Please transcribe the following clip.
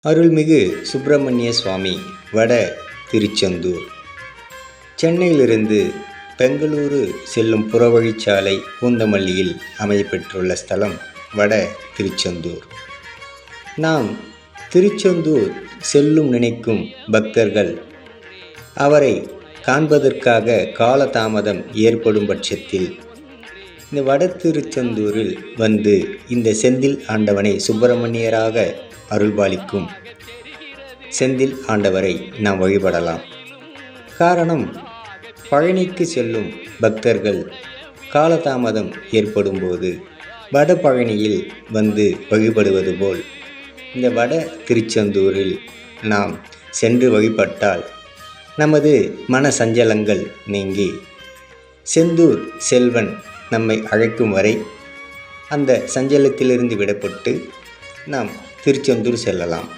அருள்மிகு சுப்பிரமணிய சுவாமி வட திருச்செந்தூர். சென்னையிலிருந்து பெங்களூரு செல்லும் புறவழிச்சாலை பூந்தமல்லியில் அமையப்பெற்றுள்ள ஸ்தலம் வட திருச்செந்தூர். நாம் திருச்செந்தூர் செல்லும் நினைக்கும் பக்தர்கள் அவரை காண்பதற்காக காலதாமதம் ஏற்படும் பட்சத்தில் இந்த வட திருச்செந்தூரில் வந்து இந்த செந்தில் ஆண்டவனை சுப்பிரமணியராக அருள்பாலிக்கும் செந்தில் ஆண்டவரை நாம் வழிபடலாம். காரணம், பழனிக்கு செல்லும் பக்தர்கள் காலதாமதம் ஏற்படும் போது வட பழனியில் வந்து வழிபடுவது போல் இந்த வட திருச்செந்தூரில் நாம் சென்று வழிபட்டால் நமது மன சஞ்சலங்கள் நீங்கி செந்தூர் செல்வன் நம்மை அழைக்கும் வரை அந்த சஞ்சலத்திலிருந்து விடப்பட்டு நாம் திருச்செந்தூர் செல்லலாம்.